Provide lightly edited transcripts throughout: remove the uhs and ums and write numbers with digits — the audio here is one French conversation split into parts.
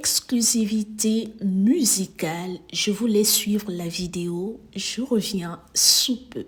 exclusivité musicale. Je voulais suivre la vidéo. Je reviens sous peu.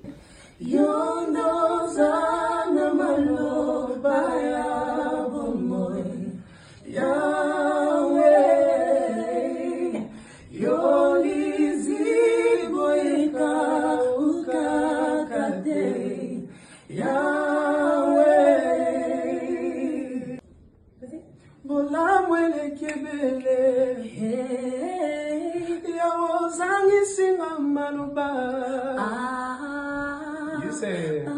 You say «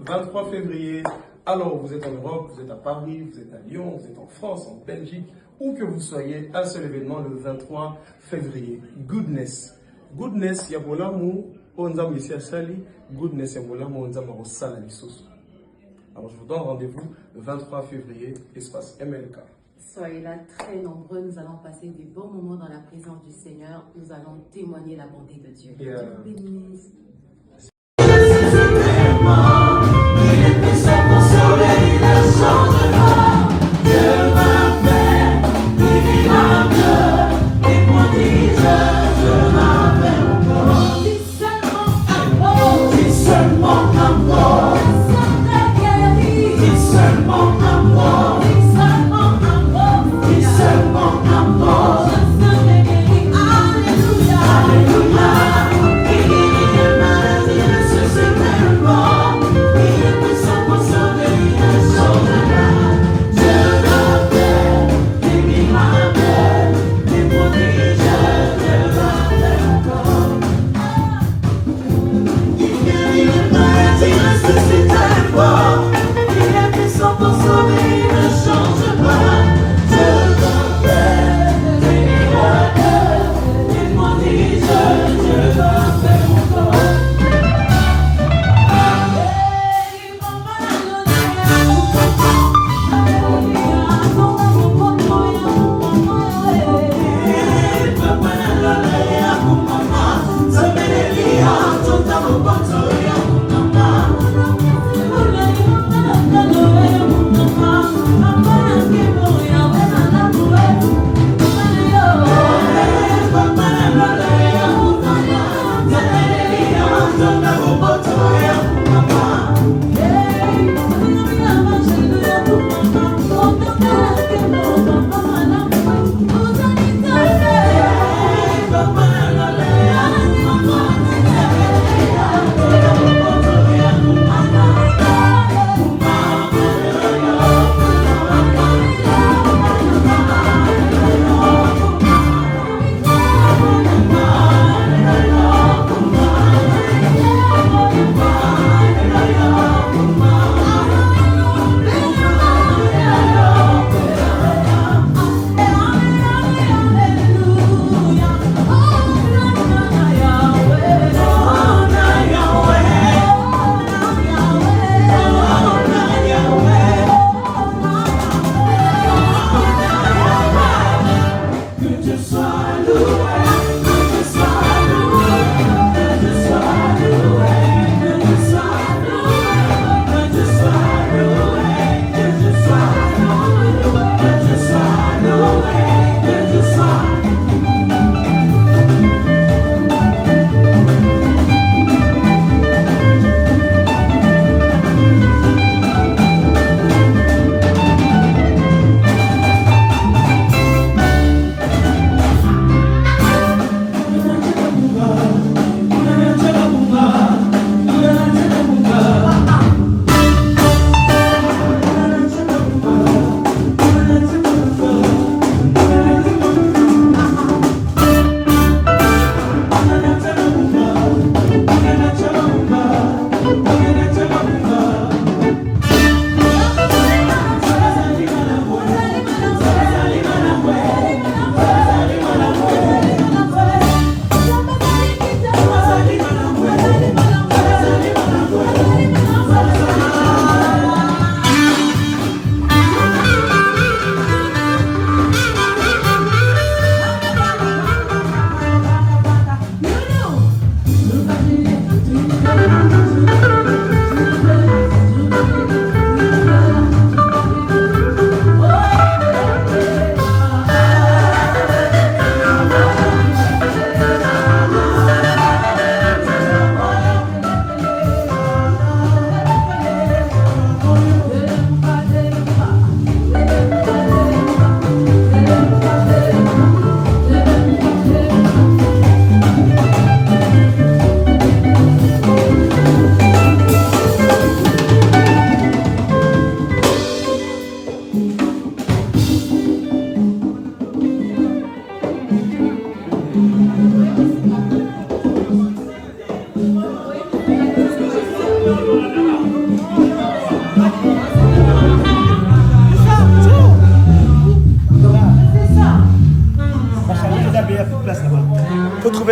23 février, alors vous êtes en Europe, vous êtes à Paris, vous êtes à Lyon, vous êtes en France, en Belgique, où que vous soyez, un seul événement le 23 février. Goodness. Goodness, yabolamu, onzam ici à Sali, goodness, yabolamu, onzam à Sala Lissos. Alors je vous donne rendez-vous le 23 février, espace MLK. Soyez là très nombreux, nous allons passer des bons moments dans la présence du Seigneur, nous allons témoigner la bonté de Dieu. Yeah. Dieu vous bénisse. Alléluia, Alléluia,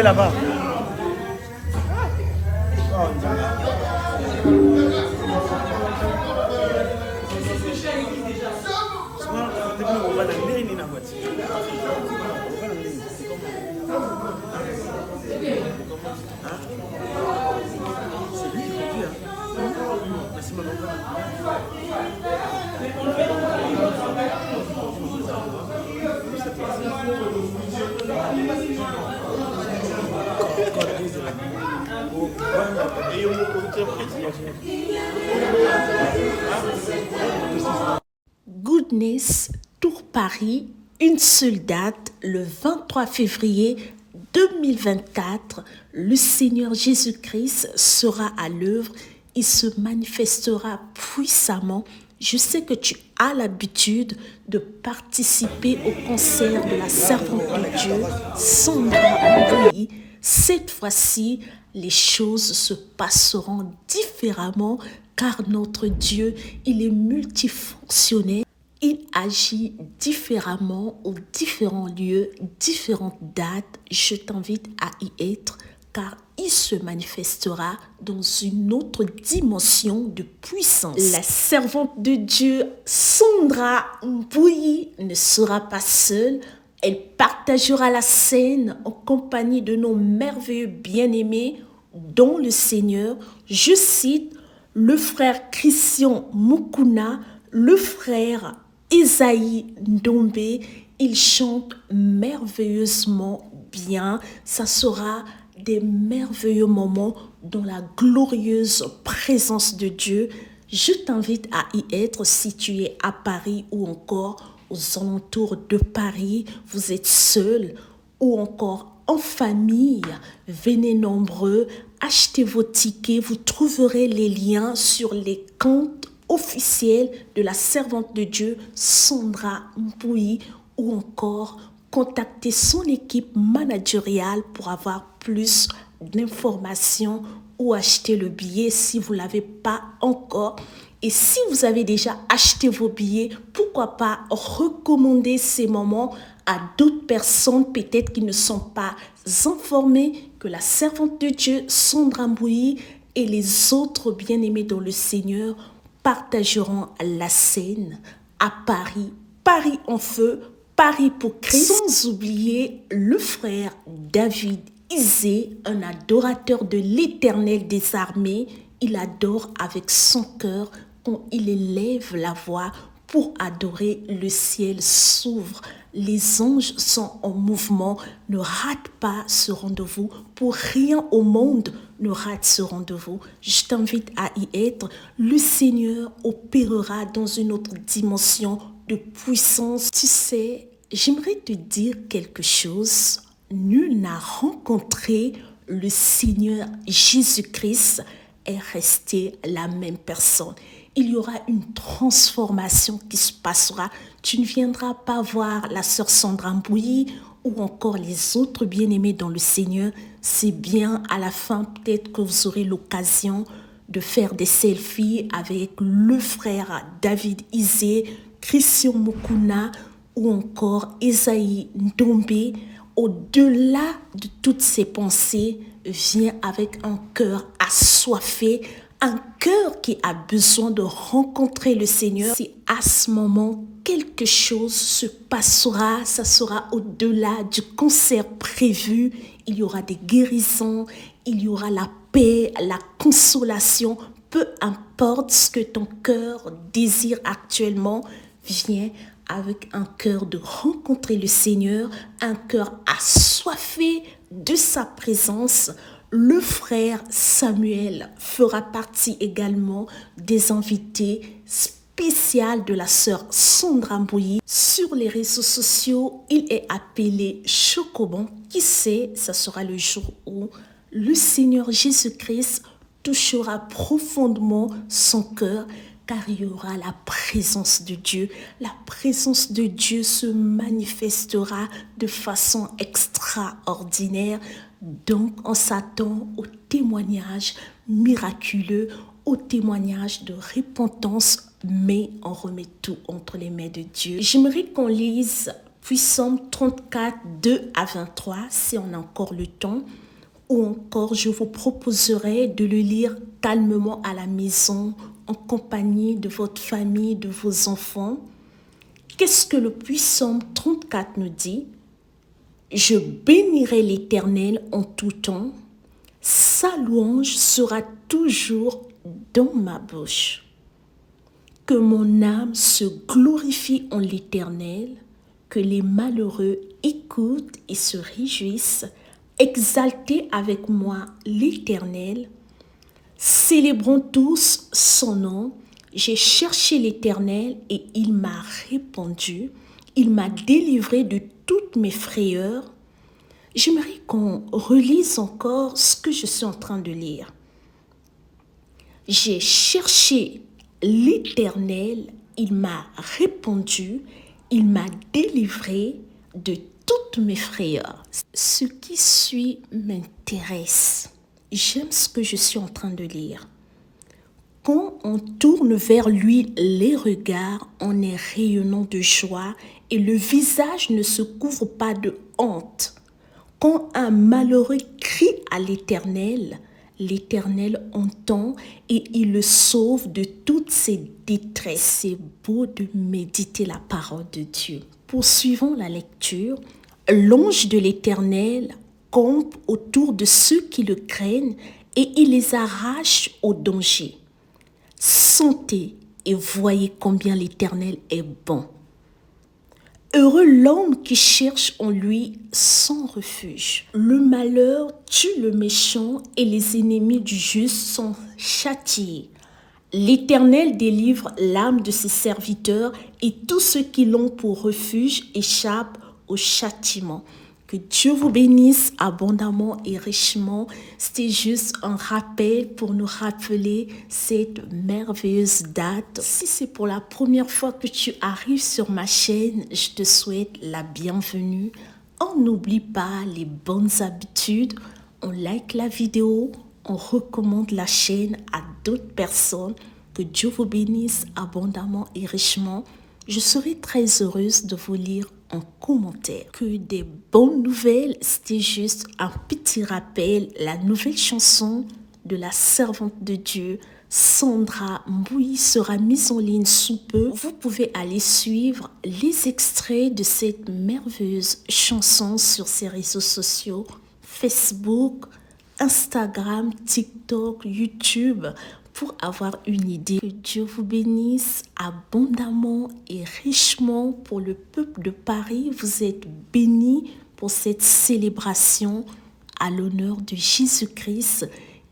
là-bas. Goodness Tour Paris, une seule date, le 23 février 2024. Le Seigneur Jésus-Christ sera à l'œuvre. Il se manifestera puissamment. Je sais que tu as l'habitude de participer au concert de la servante de Dieu, Sandra Mbouyi. Cette fois-ci, les choses se passeront différemment car notre Dieu, il est multifonctionnel. Il agit différemment aux différents lieux, différentes dates. Je t'invite à y être car il se manifestera dans une autre dimension de puissance. La servante de Dieu, Sandra Mbouyi, ne sera pas seule. Elle partagera la scène en compagnie de nos merveilleux bien-aimés dans le Seigneur. Je cite le frère Christian Mukuna, le frère Esaïe Ndombe. Ils chantent merveilleusement bien. Ça sera des merveilleux moments dans la glorieuse présence de Dieu. Je t'invite à y être si tu es à Paris ou encore aux alentours de Paris, vous êtes seul ou encore en famille. Venez nombreux, achetez vos tickets, vous trouverez les liens sur les comptes officiels de la servante de Dieu, Sandra Mbouyi, ou encore contactez son équipe managériale pour avoir plus d'informations ou acheter le billet si vous ne l'avez pas encore. Et si vous avez déjà acheté vos billets, pourquoi pas recommander ces moments à d'autres personnes peut-être qui ne sont pas informées que la servante de Dieu, Sandra Mbouyi, et les autres bien-aimés dans le Seigneur partageront la scène à Paris. Paris en feu, Paris pour Christ. Sans oublier le frère David Isé, un adorateur de l'Éternel des armées. Il adore avec son cœur. Quand il élève la voix pour adorer, le ciel s'ouvre. Les anges sont en mouvement. Ne rate pas ce rendez-vous. Pour rien au monde, ne rate ce rendez-vous. Je t'invite à y être. Le Seigneur opérera dans une autre dimension de puissance. Tu sais, j'aimerais te dire quelque chose. Nul n'a rencontré le Seigneur Jésus-Christ est resté la même personne. Il y aura une transformation qui se passera. Tu ne viendras pas voir la sœur Sandra Mbouyi ou encore les autres bien-aimés dans le Seigneur. C'est bien à la fin, peut-être que vous aurez l'occasion de faire des selfies avec le frère David Isé, Christian Mukuna ou encore Esaïe Ndombe. Au-delà de toutes ces pensées, viens avec un cœur assoiffé, un cœur qui a besoin de rencontrer le Seigneur. Si à ce moment, quelque chose se passera, ça sera au-delà du concert prévu. Il y aura des guérisons, il y aura la paix, la consolation. Peu importe ce que ton cœur désire actuellement, viens avec un cœur de rencontrer le Seigneur, un cœur assoiffé de sa présence. Le frère Samuel fera partie également des invités spéciaux de la sœur Sandra Mbouyi. Sur les réseaux sociaux, il est appelé Chocobon. Qui sait, ça sera le jour où le Seigneur Jésus-Christ touchera profondément son cœur, car il y aura la présence de Dieu. La présence de Dieu se manifestera de façon extraordinaire. Donc, on s'attend au témoignage miraculeux, au témoignage de repentance, mais on remet tout entre les mains de Dieu. J'aimerais qu'on lise Psalm 34, 2 à 23, si on a encore le temps. ou encore je vous proposerai de le lire calmement à la maison, en compagnie de votre famille, de vos enfants. Qu'est-ce que le Psaume 34 nous dit? Je bénirai l'Éternel en tout temps. Sa louange sera toujours dans ma bouche. Que mon âme se glorifie en l'Éternel, que les malheureux écoutent et se réjouissent. Exaltez avec moi l'Éternel. Célébrons tous son nom. J'ai cherché l'Éternel et il m'a répondu. Il m'a délivré de toutes mes frayeurs. J'aimerais qu'on relise encore ce que je suis en train de lire. J'ai cherché l'Éternel, il m'a répondu, il m'a délivré de toutes mes frayeurs. Ce qui suit m'intéresse. J'aime ce que je suis en train de lire. Quand on tourne vers lui les regards, on est rayonnant de joie et le visage ne se couvre pas de honte. Quand un malheureux crie à l'Éternel, l'Éternel entend et il le sauve de toutes ses détresses. C'est beau de méditer la parole de Dieu. Poursuivons la lecture. L'ange de l'Éternel campe autour de ceux qui le craignent et il les arrache au danger. Sentez et voyez combien l'Éternel est bon. Heureux l'homme qui cherche en lui son refuge. Le malheur tue le méchant et les ennemis du juste sont châtiés. L'Éternel délivre l'âme de ses serviteurs et tous ceux qui l'ont pour refuge échappent au châtiment. Que Dieu vous bénisse abondamment et richement. C'était juste un rappel pour nous rappeler cette merveilleuse date. Si c'est pour la première fois que tu arrives sur ma chaîne, je te souhaite la bienvenue. On n'oublie pas les bonnes habitudes. On like la vidéo, on recommande la chaîne à d'autres personnes. Que Dieu vous bénisse abondamment et richement. Je serai très heureuse de vous lire en commentaire. Que des bonnes nouvelles, c'était juste un petit rappel. La nouvelle chanson de la servante de Dieu, Sandra Mbouy, sera mise en ligne sous peu. Vous pouvez aller suivre les extraits de cette merveilleuse chanson sur ses réseaux sociaux, Facebook, Instagram, TikTok, YouTube, pour avoir une idée. Que Dieu vous bénisse abondamment et richement. Pour le peuple de Paris, vous êtes bénis pour cette célébration à l'honneur de Jésus-Christ.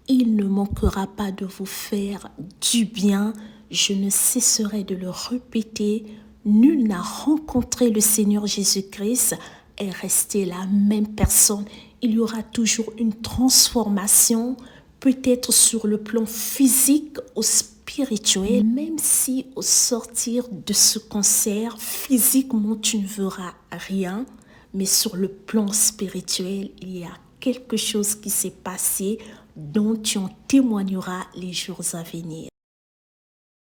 Il ne manquera pas de vous faire du bien. Je ne cesserai de le répéter. Nul n'a rencontré le Seigneur Jésus-Christ et resté la même personne. Il y aura toujours une transformation, peut-être sur le plan physique ou spirituel, même si au sortir de ce concert, physiquement tu ne verras rien, mais sur le plan spirituel, il y a quelque chose qui s'est passé dont tu en témoigneras les jours à venir.